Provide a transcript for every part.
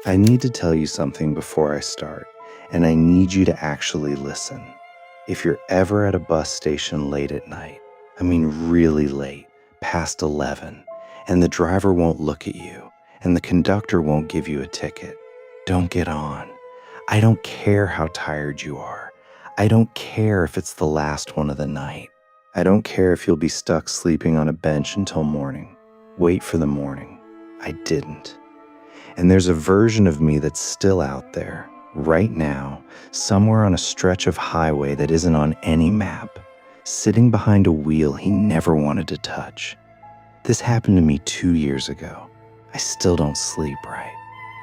I need to tell you something before I start, and I need you to actually listen. If you're ever at a bus station late at night, I mean really late, past 11, and the driver won't look at you, and the conductor won't give you a ticket, don't get on. I don't care how tired you are. I don't care if it's the last one of the night. I don't care if you'll be stuck sleeping on a bench until morning. Wait for the morning. I didn't. And there's a version of me that's still out there, right now, somewhere on a stretch of highway that isn't on any map, sitting behind a wheel he never wanted to touch. This happened to me 2 years ago. I still don't sleep right.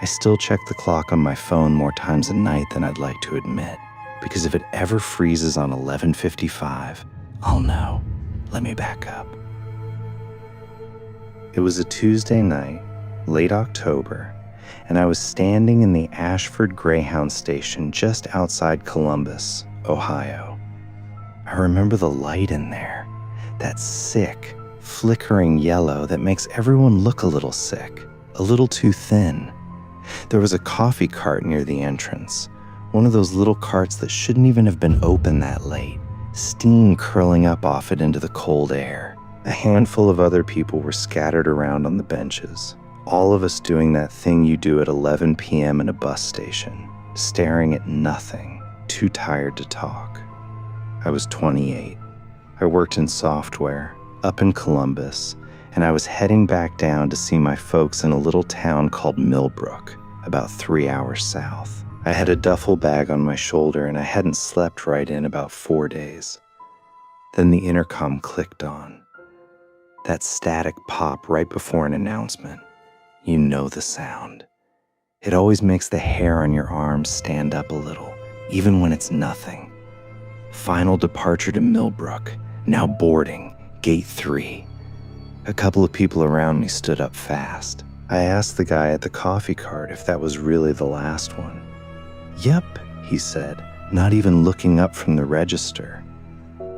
I still check the clock on my phone more times a night than I'd like to admit, because if it ever freezes on 11:55, I'll know. Let me back up. It was a Tuesday night, late October, and I was standing in the Ashford Greyhound station just outside Columbus, Ohio. I remember the light in there, that sick, flickering yellow that makes everyone look a little sick, a little too thin. There was a coffee cart near the entrance, one of those little carts that shouldn't even have been open that late, steam curling up off it into the cold air. A handful of other people were scattered around on the benches, all of us doing that thing you do at 11 p.m. in a bus station, staring at nothing, too tired to talk. I was 28. I worked in software, up in Columbus, and I was heading back down to see my folks in a little town called Millbrook, about 3 hours south. I had a duffel bag on my shoulder and I hadn't slept right in about 4 days. Then the intercom clicked on. That static pop right before an announcement. You know the sound. It always makes the hair on your arms stand up a little, even when it's nothing. Final departure to Millbrook, now boarding, gate 3. A couple of people around me stood up fast. I asked the guy at the coffee cart if that was really the last one. Yep, he said, not even looking up from the register.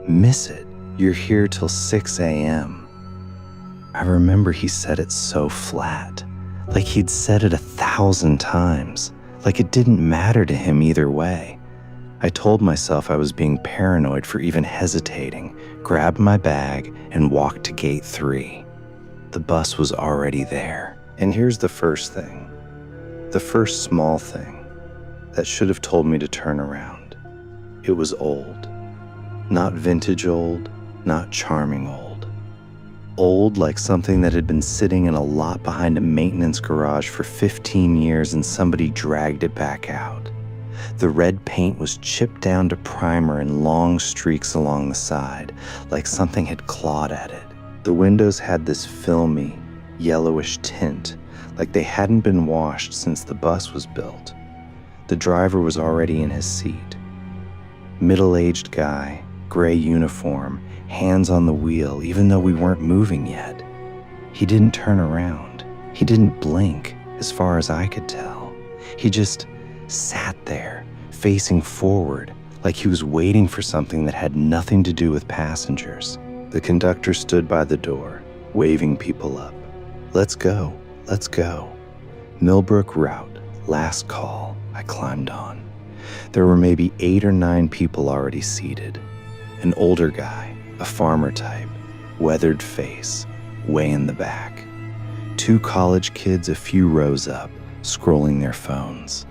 Miss it, you're here till 6 a.m. I remember he said it so flat, like he'd said it 1,000 times, like it didn't matter to him either way. I told myself I was being paranoid for even hesitating, grabbed my bag, and walked to gate 3. The bus was already there. And here's the first thing, the first small thing that should have told me to turn around. It was old. Not vintage old, not charming old. Old like something that had been sitting in a lot behind a maintenance garage for 15 years and somebody dragged it back out. The red paint was chipped down to primer in long streaks along the side, like something had clawed at it. The windows had this filmy, yellowish tint, like they hadn't been washed since the bus was built. The driver was already in his seat. Middle-aged guy, gray uniform, hands on the wheel even though we weren't moving yet. He didn't turn around. He didn't blink, as far as I could tell. He just sat there, facing forward, like he was waiting for something that had nothing to do with passengers. The conductor stood by the door, waving people up. Let's go, let's go. Millbrook route, last call. I climbed on. There were maybe 8 or 9 people already seated. An older guy, a farmer type, weathered face, way in the back. 2 college kids a few rows up, scrolling their phones.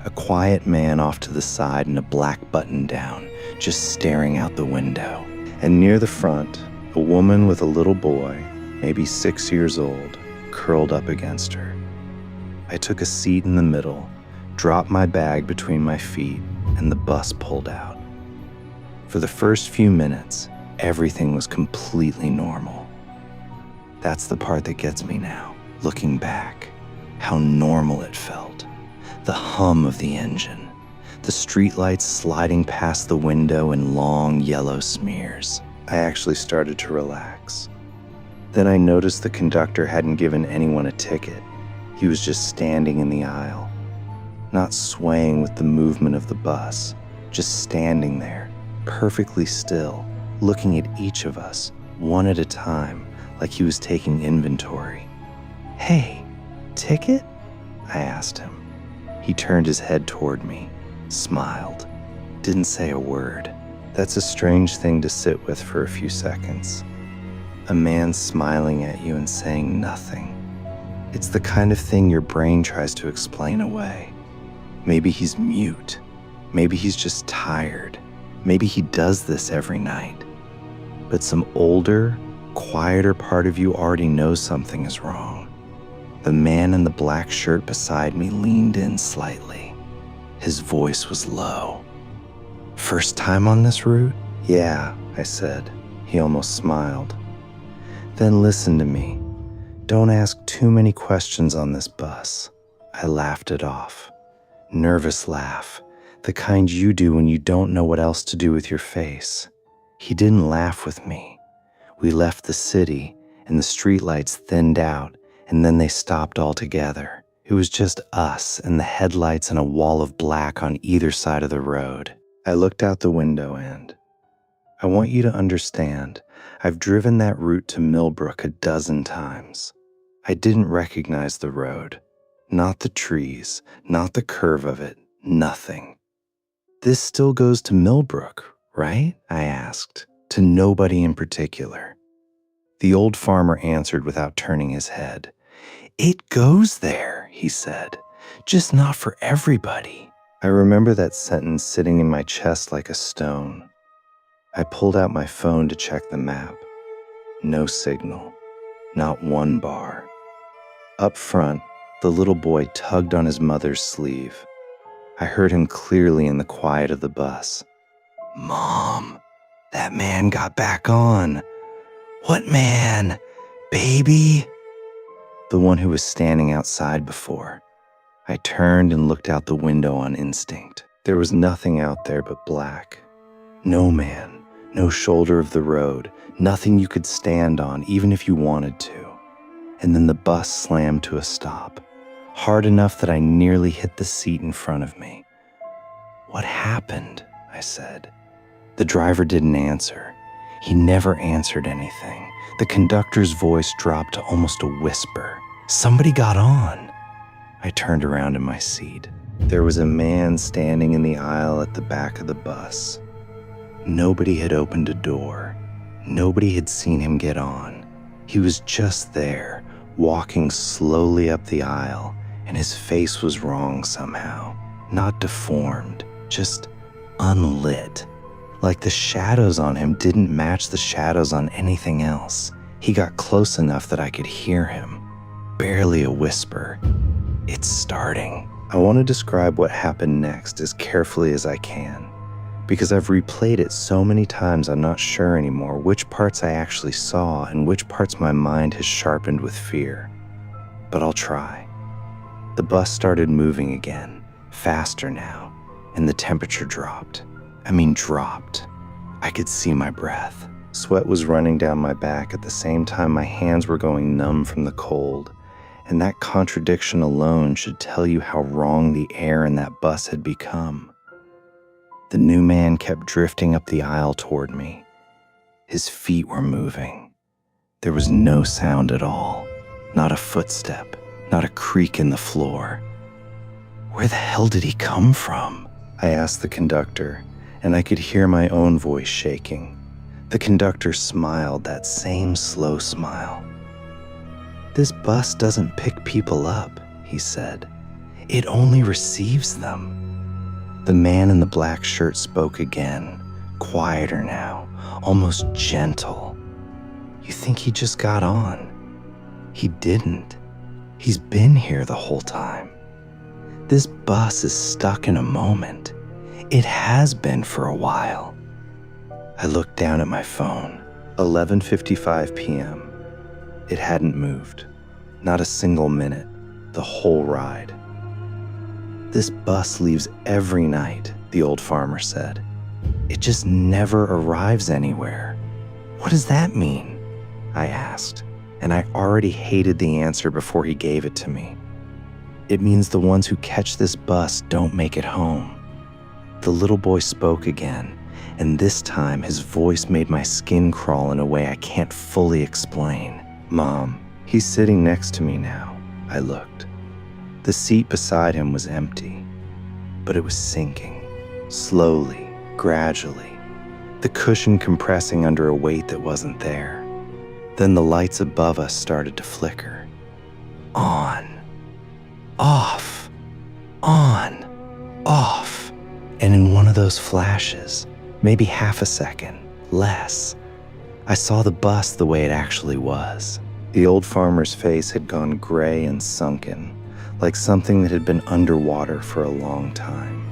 A quiet man off to the side in a black button-down, just staring out the window. And near the front, a woman with a little boy, maybe 6 years old, curled up against her. I took a seat in the middle, dropped my bag between my feet, and the bus pulled out. For the first few minutes, everything was completely normal. That's the part that gets me now, looking back. How normal it felt. The hum of the engine, the streetlights sliding past the window in long yellow smears. I actually started to relax. Then I noticed the conductor hadn't given anyone a ticket. He was just standing in the aisle, not swaying with the movement of the bus, just standing there, perfectly still, looking at each of us, one at a time, like he was taking inventory. "Hey, ticket?" I asked him. He turned his head toward me, smiled, didn't say a word. That's a strange thing to sit with for a few seconds. A man smiling at you and saying nothing. It's the kind of thing your brain tries to explain away. Maybe he's mute. Maybe he's just tired. Maybe he does this every night. But some older, quieter part of you already knows something is wrong. The man in the black shirt beside me leaned in slightly. His voice was low. "First time on this route?" "Yeah," I said. He almost smiled. "Then listen to me. Don't ask too many questions on this bus." I laughed it off. Nervous laugh, the kind you do when you don't know what else to do with your face. He didn't laugh with me. We left the city, and the streetlights thinned out, and then they stopped altogether. It was just us and the headlights and a wall of black on either side of the road. I looked out the window and, "I want you to understand, I've driven that route to Millbrook a dozen times. I didn't recognize the road. Not the trees, not the curve of it, nothing." "This still goes to Millbrook, right?" I asked, to nobody in particular. The old farmer answered without turning his head. "It goes there," he said, "just not for everybody." I remember that sentence sitting in my chest like a stone. I pulled out my phone to check the map. No signal, not one bar. Up front, the little boy tugged on his mother's sleeve. I heard him clearly in the quiet of the bus. "Mom, that man got back on." "What man? Baby?" "The one who was standing outside before." I turned and looked out the window on instinct. There was nothing out there but black. No man, no shoulder of the road, nothing you could stand on even if you wanted to. And then the bus slammed to a stop, hard enough that I nearly hit the seat in front of me. "What happened?" I said. The driver didn't answer. He never answered anything. The conductor's voice dropped to almost a whisper. "Somebody got on." I turned around in my seat. There was a man standing in the aisle at the back of the bus. Nobody had opened a door. Nobody had seen him get on. He was just there, walking slowly up the aisle, and his face was wrong somehow. Not deformed, just unlit. Like the shadows on him didn't match the shadows on anything else. He got close enough that I could hear him. Barely a whisper. "It's starting." I want to describe what happened next as carefully as I can. Because I've replayed it so many times, I'm not sure anymore which parts I actually saw and which parts my mind has sharpened with fear. But I'll try. The bus started moving again, faster now, and the temperature dropped. Dropped. I could see my breath. Sweat was running down my back at the same time my hands were going numb from the cold. And that contradiction alone should tell you how wrong the air in that bus had become. The new man kept drifting up the aisle toward me. His feet were moving. There was no sound at all. Not a footstep, not a creak in the floor. Where the hell did he come from? I asked the conductor, and I could hear my own voice shaking. The conductor smiled, that same slow smile. "This bus doesn't pick people up," he said. "It only receives them." The man in the black shirt spoke again, quieter now, almost gentle. "You think he just got on? He didn't. He's been here the whole time. This bus is stuck in a moment. It has been for a while." I looked down at my phone. 11:55 p.m. It hadn't moved. Not a single minute. The whole ride. "This bus leaves every night," the old farmer said. "It just never arrives anywhere." "What does that mean?" I asked, and I already hated the answer before he gave it to me. "It means the ones who catch this bus don't make it home." The little boy spoke again, and this time his voice made my skin crawl in a way I can't fully explain. "Mom, he's sitting next to me now." I looked. The seat beside him was empty, but it was sinking, slowly, gradually, the cushion compressing under a weight that wasn't there. Then the lights above us started to flicker. On, off, on, off. And in one of those flashes, maybe half a second, less, I saw the bus the way it actually was. The old farmer's face had gone gray and sunken, like something that had been underwater for a long time.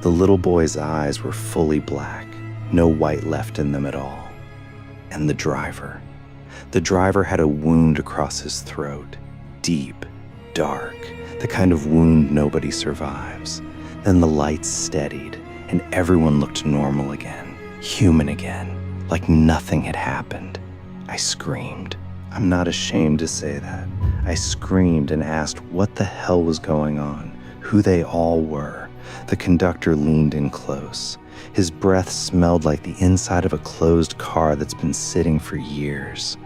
The little boy's eyes were fully black, no white left in them at all. And the driver had a wound across his throat, deep, dark, the kind of wound nobody survives. Then the lights steadied, and everyone looked normal again, human again, like nothing had happened. I screamed. I'm not ashamed to say that. I screamed and asked what the hell was going on, who they all were. The conductor leaned in close. His breath smelled like the inside of a closed car that's been sitting for years.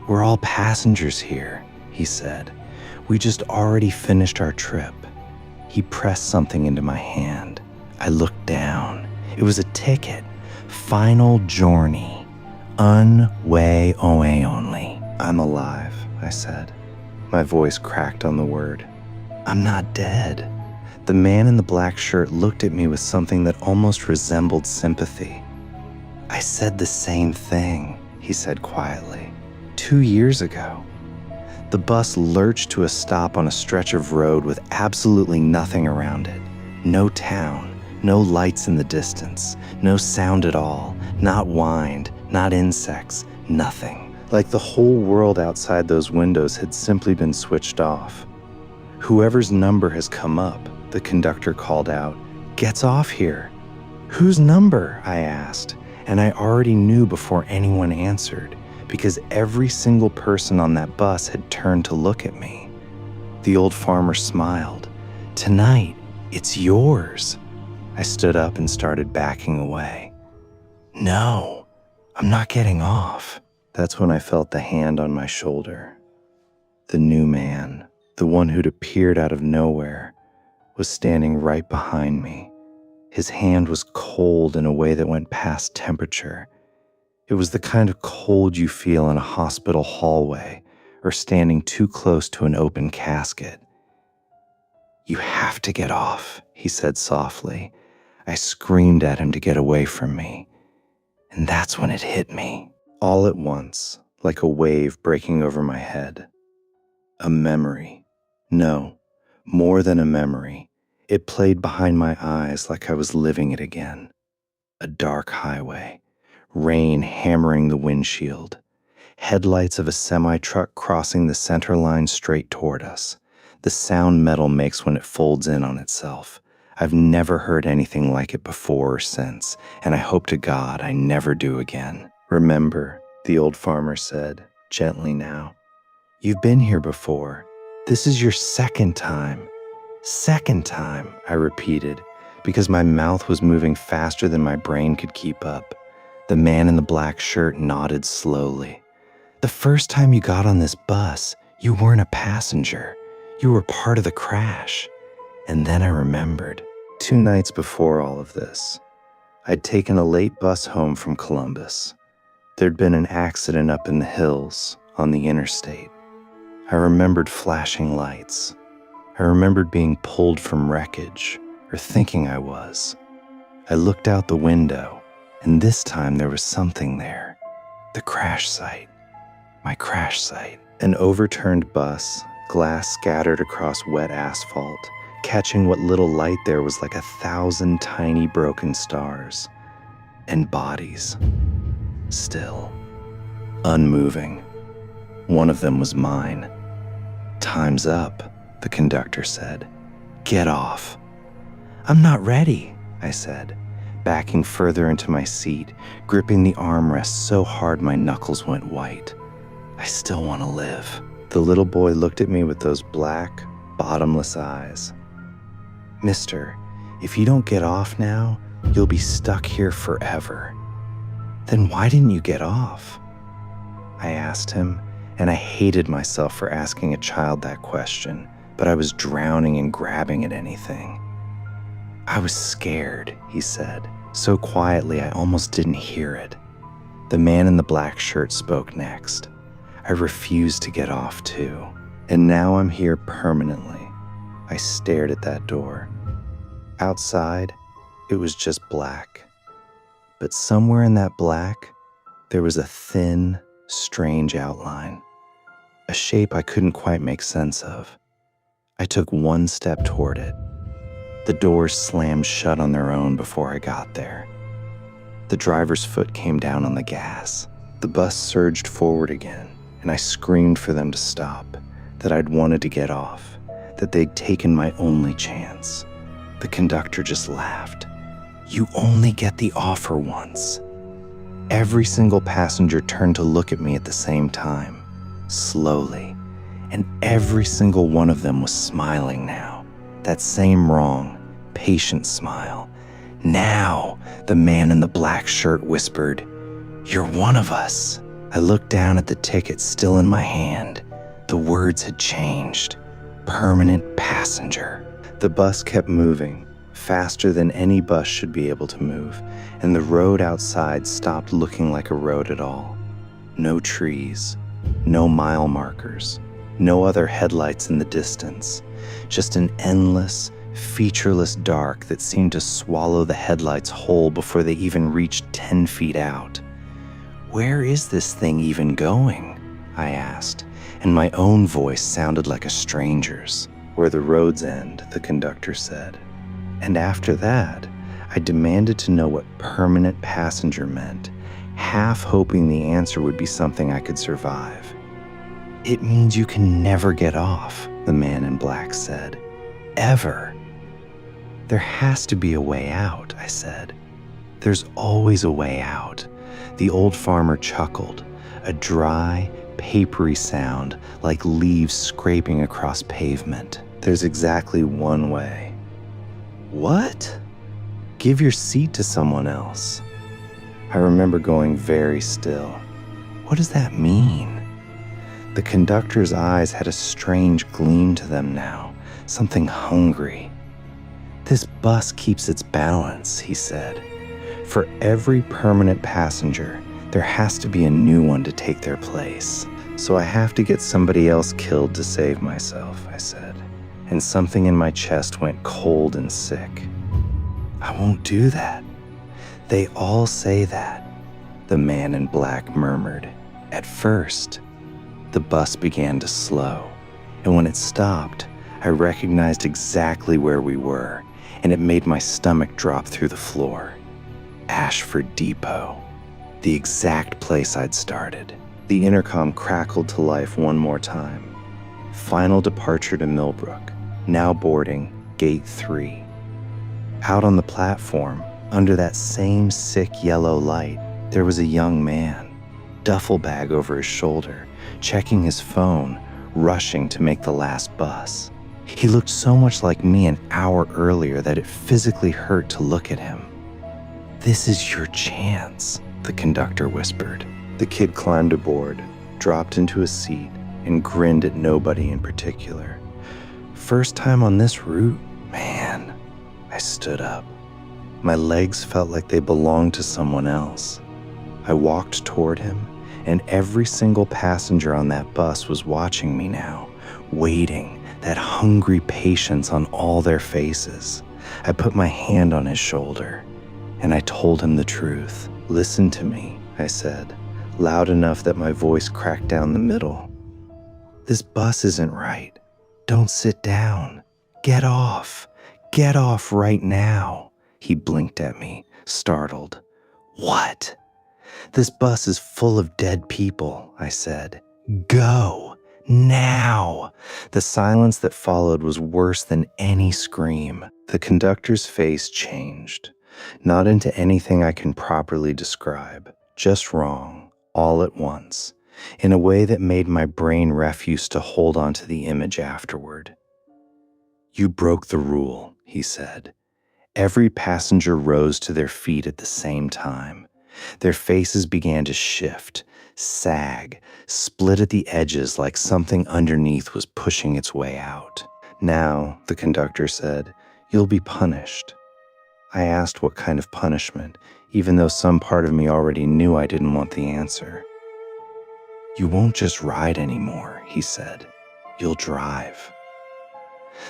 "We're all passengers here," he said. "We just already finished our trip." He pressed something into my hand. I looked down. It was a ticket. Final journey. Way only. "I'm alive," I said. My voice cracked on the word. "I'm not dead." The man in the black shirt looked at me with something that almost resembled sympathy. "I said the same thing," he said quietly. 2 years ago. The bus lurched to a stop on a stretch of road with absolutely nothing around it. No town, no lights in the distance, no sound at all, not wind, not insects, nothing. Like the whole world outside those windows had simply been switched off. "Whoever's number has come up," the conductor called out, "gets off here." "Whose number?" I asked, and I already knew before anyone answered, because every single person on that bus had turned to look at me. The old farmer smiled. "Tonight, it's yours." I stood up and started backing away. "No, I'm not getting off." That's when I felt the hand on my shoulder. The new man, the one who'd appeared out of nowhere, was standing right behind me. His hand was cold in a way that went past temperature. It was the kind of cold you feel in a hospital hallway or standing too close to an open casket. "You have to get off," he said softly. I screamed at him to get away from me. And that's when it hit me, all at once, like a wave breaking over my head. A memory. No, more than a memory. It played behind my eyes like I was living it again. A dark highway. Rain hammering the windshield. Headlights of a semi-truck crossing the center line straight toward us. The sound metal makes when it folds in on itself. I've never heard anything like it before or since, and I hope to God I never do again. "Remember," the old farmer said, gently now. "You've been here before. This is your second time." "Second time," I repeated, because my mouth was moving faster than my brain could keep up. The man in the black shirt nodded slowly. "The first time you got on this bus, you weren't a passenger. You were part of the crash." And then I remembered. 2 nights before all of this, I'd taken a late bus home from Columbus. There'd been an accident up in the hills on the interstate. I remembered flashing lights. I remembered being pulled from wreckage, or thinking I was. I looked out the window, and this time there was something there. The crash site. My crash site. An overturned bus, glass scattered across wet asphalt. Catching what little light there was like 1,000 tiny broken stars. And bodies. Still. Unmoving. One of them was mine. "Time's up," the conductor said. "Get off." "I'm not ready," I said, backing further into my seat, gripping the armrest so hard my knuckles went white. "I still want to live." The little boy looked at me with those black, bottomless eyes. "Mister, if you don't get off now, you'll be stuck here forever." "Then why didn't you get off?" I asked him, and I hated myself for asking a child that question, but I was drowning in grabbing at anything. "I was scared," he said, so quietly I almost didn't hear it. The man in the black shirt spoke next. "I refused to get off too, and now I'm here permanently." I stared at that door. Outside, it was just black. But somewhere in that black, there was a thin, strange outline. A shape I couldn't quite make sense of. I took one step toward it. The doors slammed shut on their own before I got there. The driver's foot came down on the gas. The bus surged forward again, and I screamed for them to stop, that I'd wanted to get off, that they'd taken my only chance. The conductor just laughed. "You only get the offer once." Every single passenger turned to look at me at the same time, slowly, and every single one of them was smiling now. That same wrong, patient smile. "Now," the man in the black shirt whispered, "you're one of us." I looked down at the ticket still in my hand. The words had changed. Permanent passenger. The bus kept moving, faster than any bus should be able to move, and the road outside stopped looking like a road at all. No trees, no mile markers, no other headlights in the distance, just an endless, featureless dark that seemed to swallow the headlights whole before they even reached 10 feet out. "Where is this thing even going?" I asked, and my own voice sounded like a stranger's. "Where the roads end," the conductor said. And after that, I demanded to know what permanent passenger meant, half hoping the answer would be something I could survive. "It means you can never get off," the man in black said. "Ever." "There has to be a way out," I said. "There's always a way out." The old farmer chuckled, a dry, papery sound like leaves scraping across pavement. "There's exactly one way." "What?" "Give your seat to someone else." I remember going very still. What does that mean? The conductor's eyes had a strange gleam to them now, something hungry. "This bus keeps its balance," he said. "For every permanent passenger, there has to be a new one to take their place. So I have to get somebody else killed to save myself," I said, and something in my chest went cold and sick. "I won't do that." "They all say that," the man in black murmured. At first, the bus began to slow, and when it stopped, I recognized exactly where we were, and it made my stomach drop through the floor. Ashford Depot, the exact place I'd started. The intercom crackled to life one more time. "Final departure to Millbrook, now boarding gate 3. Out on the platform, under that same sick yellow light, there was a young man, duffel bag over his shoulder, checking his phone, rushing to make the last bus. He looked so much like me an hour earlier that it physically hurt to look at him. "This is your chance," the conductor whispered. The kid climbed aboard, dropped into a seat, and grinned at nobody in particular. "First time on this route? Man." I stood up. My legs felt like they belonged to someone else. I walked toward him, and every single passenger on that bus was watching me now, waiting, that hungry patience on all their faces. I put my hand on his shoulder, and I told him the truth. "Listen to me," I said, loud enough that my voice cracked down the middle. "This bus isn't right. Don't sit down. Get off. Get off right now." He blinked at me, startled. "What?" "This bus is full of dead people," I said. "Go. Now." The silence that followed was worse than any scream. The conductor's face changed, not into anything I can properly describe, just wrong. All at once, in a way that made my brain refuse to hold on to the image afterward. "You broke the rule," he said. Every passenger rose to their feet at the same time. Their faces began to shift, sag, split at the edges like something underneath was pushing its way out. "Now," the conductor said, "you'll be punished." I asked what kind of punishment, even though some part of me already knew I didn't want the answer. "You won't just ride anymore," he said. "You'll drive."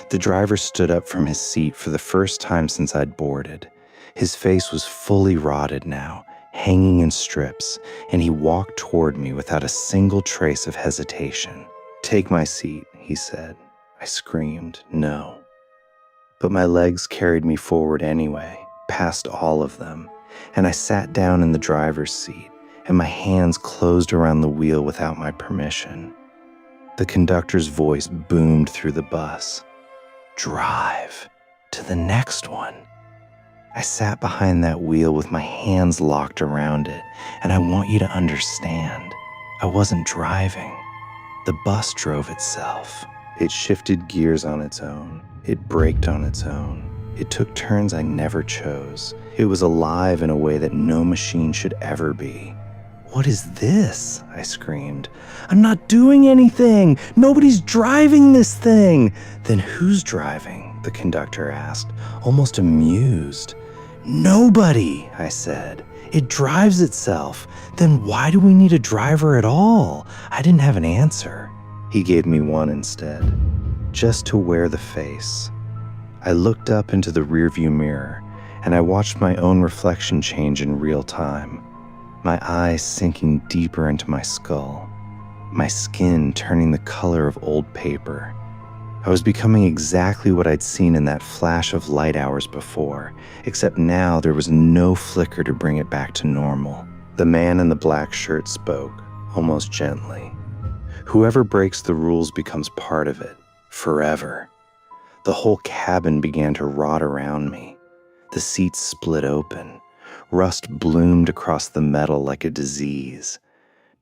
The driver stood up from his seat for the first time since I'd boarded. His face was fully rotted now, hanging in strips, and he walked toward me without a single trace of hesitation. "Take my seat," he said. I screamed, "No." But my legs carried me forward anyway, past all of them, and I sat down in the driver's seat, and my hands closed around the wheel without my permission. The conductor's voice boomed through the bus. "Drive to the next one." I sat behind that wheel with my hands locked around it, and I want you to understand, I wasn't driving. The bus drove itself. It shifted gears on its own. It braked on its own. It took turns I never chose. It was alive in a way that no machine should ever be. "What is this?" I screamed. "I'm not doing anything! Nobody's driving this thing!" "Then who's driving?" the conductor asked, almost amused. "Nobody," I said. "It drives itself. Then why do we need a driver at all?" I didn't have an answer. He gave me one instead, just to wear the face. I looked up into the rearview mirror, and I watched my own reflection change in real time. My eyes sinking deeper into my skull, my skin turning the color of old paper. I was becoming exactly what I'd seen in that flash of light hours before, except now there was no flicker to bring it back to normal. The man in the black shirt spoke, almost gently. "Whoever breaks the rules becomes part of it, forever." The whole cabin began to rot around me. The seats split open. Rust bloomed across the metal like a disease.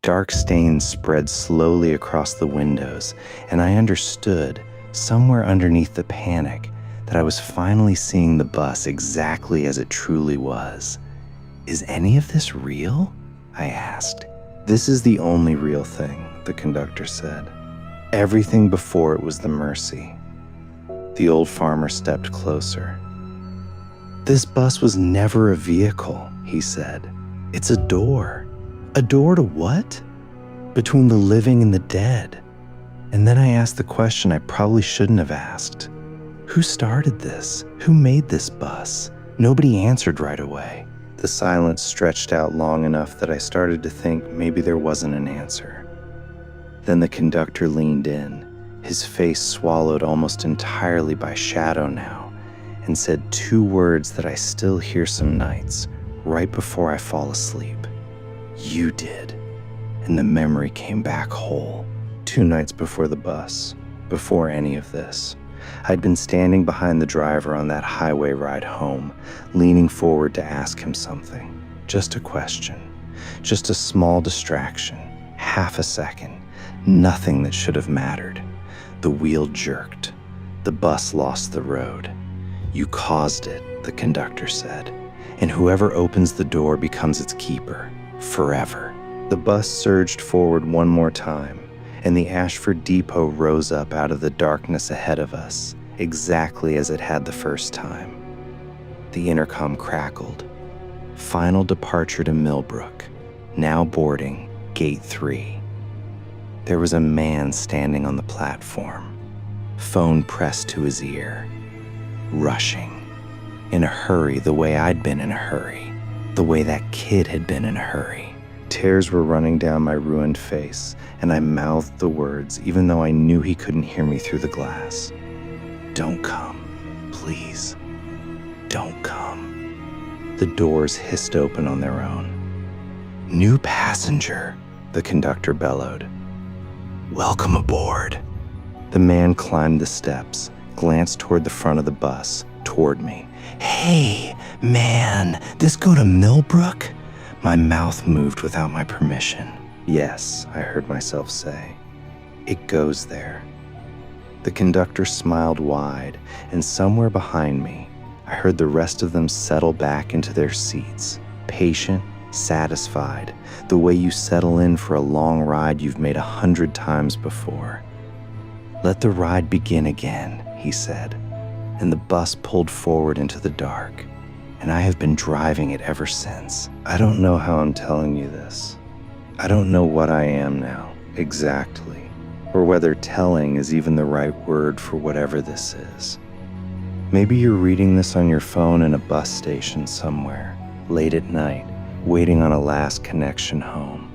Dark stains spread slowly across the windows, and I understood, somewhere underneath the panic, that I was finally seeing the bus exactly as it truly was. "Is any of this real?" I asked. "This is the only real thing," the conductor said. "Everything before it was the mercy." The old farmer stepped closer. "This bus was never a vehicle," he said. "It's a door." "A door to what?" "Between the living and the dead." And then I asked the question I probably shouldn't have asked. Who started this? Who made this bus? Nobody answered right away. The silence stretched out long enough that I started to think maybe there wasn't an answer. Then the conductor leaned in, his face swallowed almost entirely by shadow now, and said two words that I still hear some nights, right before I fall asleep. "You did." And the memory came back whole. 2 nights before the bus, before any of this, I'd been standing behind the driver on that highway ride home, leaning forward to ask him something. Just a question. Just a small distraction. Half a second. Nothing that should have mattered. The wheel jerked. The bus lost the road. "You caused it," the conductor said, "and whoever opens the door becomes its keeper, forever." The bus surged forward one more time, and the Ashford Depot rose up out of the darkness ahead of us, exactly as it had the first time. The intercom crackled. "Final departure to Millbrook, now boarding Gate 3. There was a man standing on the platform, phone pressed to his ear, rushing, in a hurry the way I'd been in a hurry, the way that kid had been in a hurry. Tears were running down my ruined face, and I mouthed the words even though I knew he couldn't hear me through the glass. "Don't come, please. Don't come." The doors hissed open on their own. "New passenger," the conductor bellowed. "Welcome aboard." The man climbed the steps, glanced toward the front of the bus, toward me. "Hey, man, this go to Millbrook?" My mouth moved without my permission. "Yes," I heard myself say. "It goes there." The conductor smiled wide, and somewhere behind me, I heard the rest of them settle back into their seats, patient, satisfied, the way you settle in for a long ride you've made 100 times before. "Let the ride begin again," he said, and the bus pulled forward into the dark, and I have been driving it ever since. I don't know how I'm telling you this. I don't know what I am now, exactly, or whether telling is even the right word for whatever this is. Maybe you're reading this on your phone in a bus station somewhere, late at night, waiting on a last connection home.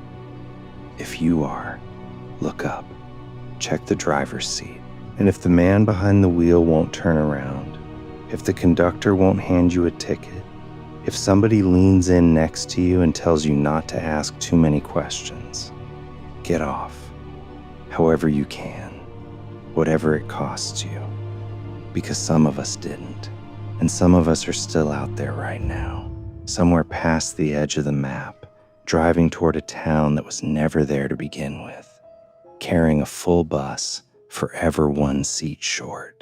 If you are, look up, check the driver's seat, and if the man behind the wheel won't turn around, if the conductor won't hand you a ticket, if somebody leans in next to you and tells you not to ask too many questions, get off, however you can, whatever it costs you, because some of us didn't, and some of us are still out there right now, somewhere past the edge of the map, driving toward a town that was never there to begin with, carrying a full bus, forever one seat short.